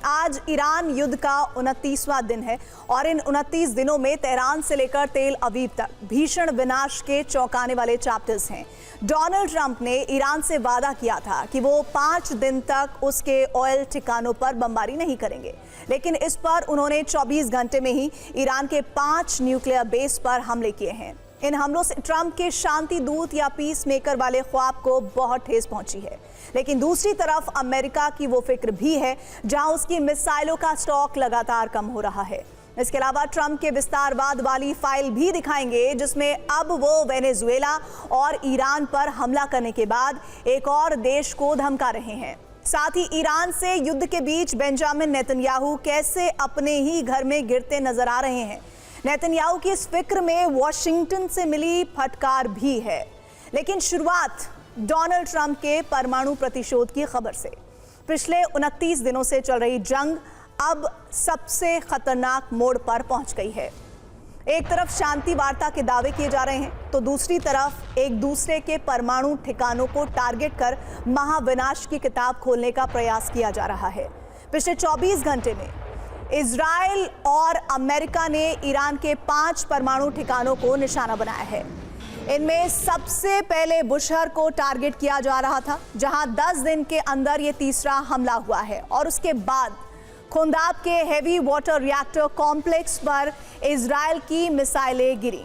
आज ईरान युद्ध का 29वां दिन है और इन 29 दिनों में तेहरान से लेकर तेल अवीव तक भीषण विनाश के चौंकाने वाले चैप्टर्स हैं। डोनाल्ड ट्रंप ने ईरान से वादा किया था कि वो 5 दिन तक उसके ऑयल ठिकानों पर बमबारी नहीं करेंगे, लेकिन इस पर उन्होंने 24 घंटे में ही ईरान के 5 न्यूक्लियर बेस पर हमले किए हैं। इन हमलों से ट्रंप के शांति दूत या पीस मेकर वाले ख्वाब को बहुत ठेस पहुंची है, लेकिन दूसरी तरफ अमेरिका की वो फिक्र भी है जहां उसकी मिसाइलों का स्टॉक लगातार कम हो रहा है। इसके अलावा ट्रंप के विस्तारवाद वाली फाइल भी दिखाएंगे, जिसमें अब वो वेनेजुएला और ईरान पर हमला करने के बाद एक और देश को धमका रहे हैं। साथ ही ईरान से युद्ध के बीच बेंजामिन नेतन्याहू कैसे अपने ही घर में गिरते नजर आ रहे हैं। नेतन्याहू की इस फिक्र में वॉशिंगटन से मिली फटकार भी है। लेकिन शुरुआत डोनाल्ड ट्रंप के परमाणु प्रतिशोध की खबर से। पिछले 29 दिनों से चल रही जंग अब सबसे खतरनाक मोड़ पर पहुंच गई है। एक तरफ शांति वार्ता के दावे किए जा रहे हैं, तो दूसरी तरफ एक दूसरे के परमाणु ठिकानों को टारगेट कर महाविनाश की किताब खोलने का प्रयास किया जा रहा है। पिछले 24 घंटे में इजराइल और अमेरिका ने ईरान के 5 परमाणु ठिकानों को निशाना बनाया है। इनमें सबसे पहले बुशहर को टारगेट किया जा रहा था, जहां 10 दिन के अंदर ये तीसरा हमला हुआ है, और उसके बाद खुंदाब के हेवी वाटर रिएक्टर कॉम्प्लेक्स पर इजराइल की मिसाइलें गिरी।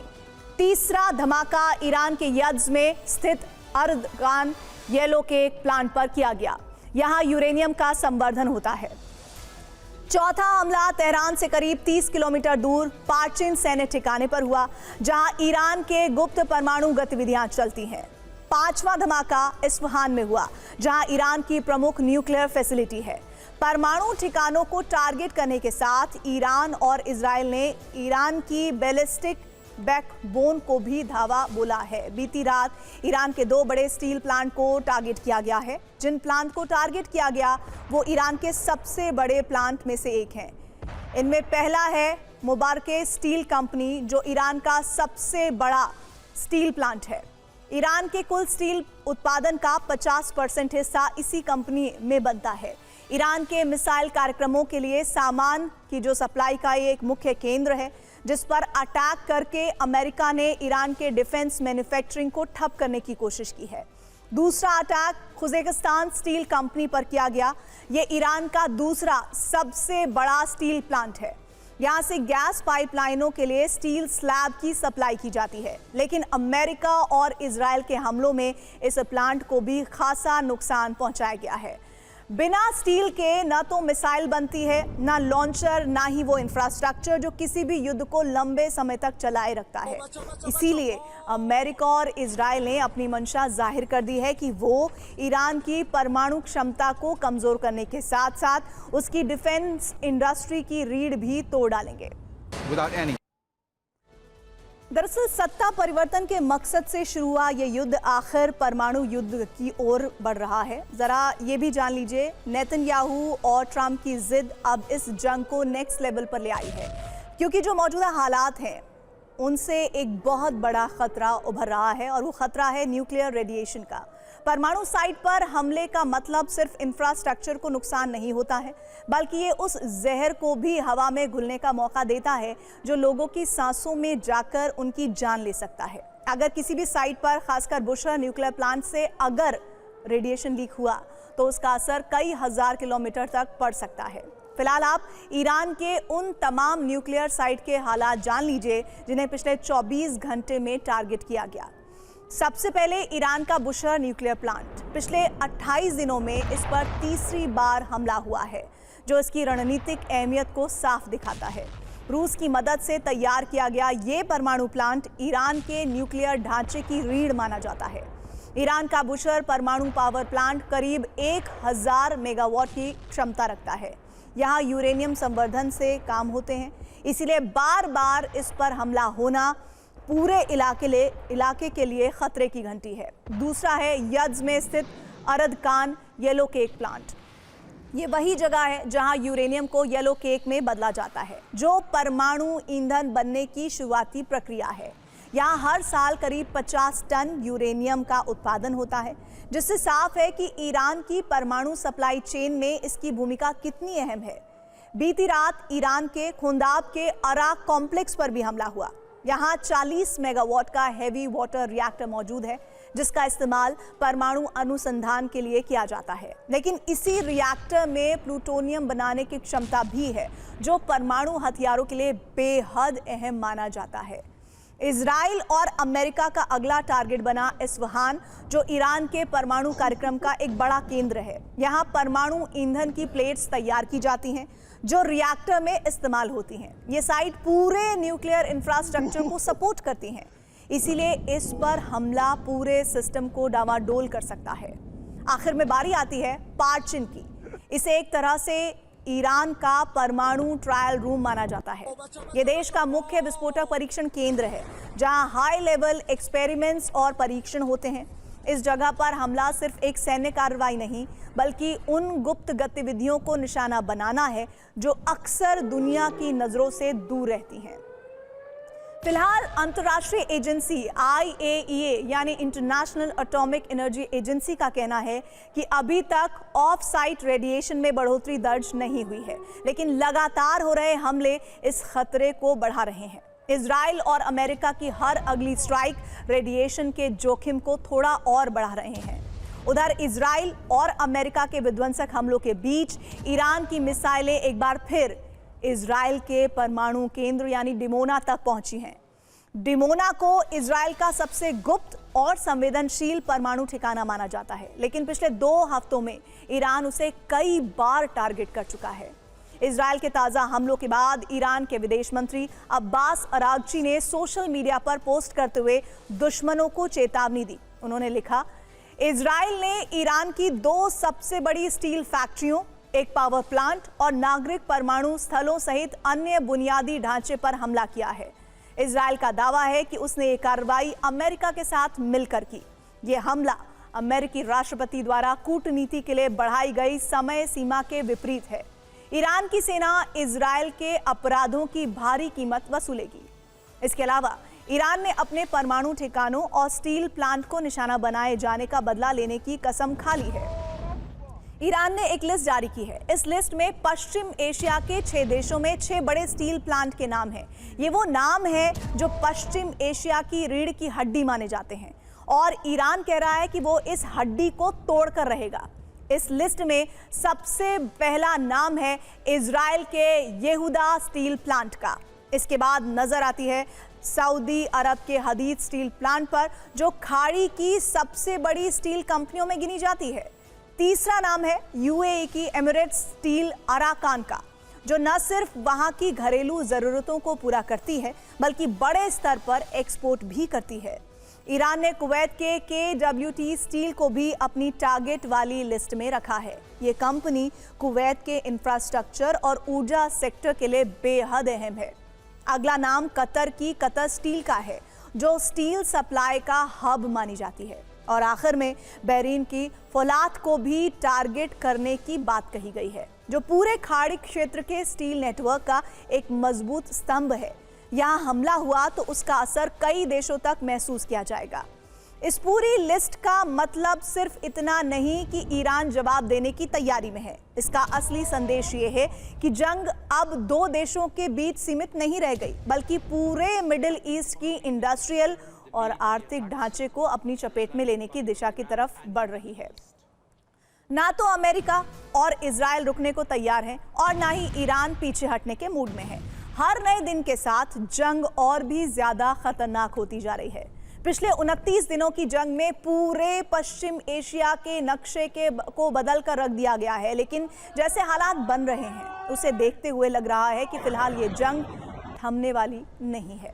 तीसरा धमाका ईरान के यज्द में स्थित अर्दगान येलो केक प्लांट पर किया गया। यहां यूरेनियम का संवर्धन होता है। चौथा हमला तेहरान से करीब 30 किलोमीटर दूर पार्चिन सैन्य ठिकाने पर हुआ, जहां ईरान के गुप्त परमाणु गतिविधियां चलती हैं। 5वां धमाका इस्फहान में हुआ, जहां ईरान की प्रमुख न्यूक्लियर फैसिलिटी है। परमाणु ठिकानों को टारगेट करने के साथ ईरान और इजराइल ने ईरान की बैलिस्टिक बैकबोन को भी धावा बोला है। बीती रात ईरान के 2 बड़े स्टील प्लांट को टारगेट किया गया है। जिन प्लांट को टारगेट किया गया वो ईरान के सबसे बड़े प्लांट में से एक हैं। इनमें पहला है मुबारके स्टील कंपनी, जो ईरान का सबसे बड़ा स्टील प्लांट है। ईरान के कुल स्टील उत्पादन का 50% हिस्सा इसी कंपनी में बनता है। ईरान के मिसाइल कार्यक्रमों के लिए सामान की जो सप्लाई का ये एक मुख्य केंद्र है, जिस पर अटैक करके अमेरिका ने ईरान के डिफेंस मैन्युफैक्चरिंग को ठप करने की कोशिश की है। दूसरा अटैक खुजेकिस्तान स्टील कंपनी पर किया गया। ये ईरान का दूसरा सबसे बड़ा स्टील प्लांट है। यहाँ से गैस पाइपलाइनों के लिए स्टील स्लैब की सप्लाई की जाती है, लेकिन अमेरिका और इजराइल के हमलों में इस प्लांट को भी खासा नुकसान पहुंचाया गया है। बिना स्टील के ना तो मिसाइल बनती है, ना लॉन्चर, ना ही वो इंफ्रास्ट्रक्चर जो किसी भी युद्ध को लंबे समय तक चलाए रखता है। इसीलिए अमेरिका और इजराइल ने अपनी मंशा जाहिर कर दी है कि वो ईरान की परमाणु क्षमता को कमजोर करने के साथ साथ उसकी डिफेंस इंडस्ट्री की रीढ़ भी तोड़ डालेंगे। दरअसल सत्ता परिवर्तन के मकसद से शुरू हुआ ये युद्ध आखिर परमाणु युद्ध की ओर बढ़ रहा है। जरा ये भी जान लीजिए, नेतन्याहू और ट्रंप की जिद अब इस जंग को नेक्स्ट लेवल पर ले आई है, क्योंकि जो मौजूदा हालात हैं उनसे एक बहुत बड़ा खतरा उभर रहा है, और वो खतरा है न्यूक्लियर रेडिएशन का। परमाणु साइट पर हमले का मतलब सिर्फ इंफ्रास्ट्रक्चर को नुकसान नहीं होता है, बल्कि ये उस जहर को भी हवा में घुलने का मौका देता है जो लोगों की सांसों में जाकर उनकी जान ले सकता है। अगर किसी भी साइट पर, खासकर बुशहर न्यूक्लियर प्लांट से अगर रेडिएशन लीक हुआ तो उसका असर कई हजार किलोमीटर तक पड़ सकता है। फिलहाल आप ईरान के उन तमाम न्यूक्लियर साइट के हालात जान लीजिए जिन्हें पिछले 24 घंटे में टारगेट किया गया। सबसे पहले ईरान का बुशहर न्यूक्लियर प्लांट। पिछले 28 दिनों में इस पर तीसरी बार हमला हुआ है, जो इसकी रणनीतिक अहमियत को साफ दिखाता है। रूस की मदद से तैयार किया गया ये परमाणु प्लांट ईरान के न्यूक्लियर ढांचे की रीढ़ माना जाता है। ईरान का बुशहर परमाणु पावर प्लांट करीब 1000 मेगावाट की क्षमता रखता है। यहाँ यूरेनियम संवर्धन से काम होते हैं, इसीलिए बार बार इस पर हमला होना पूरे इलाके के लिए खतरे की घंटी है। दूसरा है यज्द में स्थित अर्दगान येलो केक प्लांट। ये वही जगह है जहां यूरेनियम को येलो केक में बदला जाता है, जो परमाणु ईंधन बनने की शुरुआती प्रक्रिया है। यहाँ हर साल करीब 50 टन यूरेनियम का उत्पादन होता है, जिससे साफ है कि ईरान की परमाणु सप्लाई चेन में इसकी भूमिका कितनी अहम है। बीती रात ईरान के खुंदाब के अराक कॉम्प्लेक्स पर भी हमला हुआ। यहाँ 40 मेगावाट का हैवी वाटर रिएक्टर मौजूद है जिसका इस्तेमाल परमाणु अनुसंधान के लिए किया जाता है। लेकिन इसी रिएक्टर में प्लूटोनियम बनाने की क्षमता भी है जो परमाणु हथियारों के लिए बेहद अहम माना जाता है। इजराइल और अमेरिका का अगला टारगेट बना इस्फहान, जो ईरान के परमाणु कार्यक्रम का एक बड़ा केंद्र है। यहाँ परमाणु ईंधन की प्लेट्स तैयार की जाती हैं जो रिएक्टर में इस्तेमाल होती हैं। ये साइट पूरे न्यूक्लियर इंफ्रास्ट्रक्चर को सपोर्ट करती हैं, इसीलिए इस पर हमला पूरे सिस्टम को डावाडोल कर सकता है। आखिर में बारी आती है पार्चिन की। इसे एक तरह से ईरान का परमाणु ट्रायल रूम माना जाता है। ये देश का मुख्य विस्फोटक परीक्षण केंद्र है जहां हाई लेवल एक्सपेरिमेंट्स और परीक्षण होते हैं। इस जगह पर हमला सिर्फ एक सैन्य कार्रवाई नहीं बल्कि उन गुप्त गतिविधियों को निशाना बनाना है जो अक्सर दुनिया की नजरों से दूर रहती हैं। फिलहाल अंतर्राष्ट्रीय एजेंसी IAEA यानी इंटरनेशनल एटॉमिक एनर्जी एजेंसी का कहना है कि अभी तक ऑफ साइट रेडिएशन में बढ़ोतरी दर्ज नहीं हुई है, लेकिन लगातार हो रहे हमले इस खतरे को बढ़ा रहे हैं। इजराइल और अमेरिका की हर अगली स्ट्राइक रेडिएशन के जोखिम को थोड़ा और बढ़ा रहे हैं। उधर इजराइल और अमेरिका के विध्वंसक हमलों के बीच ईरान की मिसाइलें एक बार फिर इजराइल के परमाणु केंद्र यानी डिमोना तक पहुंची हैं। डिमोना को इजराइल का सबसे गुप्त और संवेदनशील परमाणु ठिकाना माना जाता है, लेकिन पिछले 2 हफ्तों में ईरान उसे कई बार टारगेट कर चुका है। इजराइल के ताजा हमलों के बाद ईरान के विदेश मंत्री अब्बास अरागची ने सोशल मीडिया पर पोस्ट करते हुए दुश्मनों को चेतावनी दी। उन्होंने लिखा, इजराइल ने ईरान की 2 सबसे बड़ी स्टील फैक्ट्रियों, एक पावर प्लांट और नागरिक परमाणु स्थलों सहित अन्य बुनियादी ढांचे पर हमला किया है। इजराइल का दावा है कि उसने ये कार्रवाई अमेरिका के साथ मिलकर की। ये हमला अमेरिकी राष्ट्रपति द्वारा कूटनीति के लिए बढ़ाई गई समय सीमा के विपरीत है। ईरान की सेना इजराइल के अपराधों की भारी कीमत वसूलेगी। इसके अलावा ईरान ने अपने परमाणु ठिकानों और स्टील प्लांट को निशाना बनाए जाने का बदला लेने की कसम खा ली है। ईरान ने एक लिस्ट जारी की है। इस लिस्ट में पश्चिम एशिया के 6 देशों में 6 बड़े स्टील प्लांट के नाम हैं। ये वो नाम है जो पश्चिम एशिया की रीढ़ की हड्डी माने जाते हैं और ईरान कह रहा है कि वो इस हड्डी को तोड़कर रहेगा। इस लिस्ट में सबसे पहला नाम है इजराइल के येहुदा स्टील प्लांट का। इसके बाद नजर आती है सऊदी अरब के हदीद स्टील प्लांट पर, जो खाड़ी की सबसे बड़ी स्टील कंपनियों में गिनी जाती है। तीसरा नाम है UAE की एमिरेट्स स्टील अराकान का, जो न सिर्फ वहां की घरेलू जरूरतों को पूरा करती है बल्कि बड़े स्तर पर एक्सपोर्ट भी करती है। ईरान ने कुवैत के KWT स्टील को भी अपनी टारगेट वाली लिस्ट में रखा है। ये कंपनी कुवैत के इंफ्रास्ट्रक्चर और ऊर्जा सेक्टर के लिए बेहद अहम है। अगला नाम कतर की कतर स्टील का है, जो स्टील सप्लाई का हब मानी जाती है। और आखिर में बहरीन की फौलाद को भी टारगेट करने की बात कही गई है, जो पूरे खाड़ी क्षेत्र के स्टील नेटवर्क का एक मजबूत स्तंभ है। यहाँ हमला हुआ तो उसका असर कई देशों तक महसूस किया जाएगा। इस पूरी लिस्ट का मतलब सिर्फ इतना नहीं कि ईरान जवाब देने की तैयारी में है। इसका असली संदेश ये है कि जंग अब 2 देशों के बीच सीमित नहीं रह गई, बल्कि पूरे मिडिल ईस्ट की इंडस्ट्रियल और आर्थिक ढांचे को अपनी चपेट में लेने की दिशा की तरफ बढ़ रही है। ना तो अमेरिका और इजराइल रुकने को तैयार हैं और ना ही ईरान पीछे हटने के मूड में है। हर नए दिन के साथ जंग और भी ज्यादा खतरनाक होती जा रही है। पिछले 29 दिनों की जंग में पूरे पश्चिम एशिया के नक्शे को बदल कर रख दिया गया है, लेकिन जैसे हालात बन रहे हैं उसे देखते हुए लग रहा है कि फिलहाल ये जंग थमने वाली नहीं है।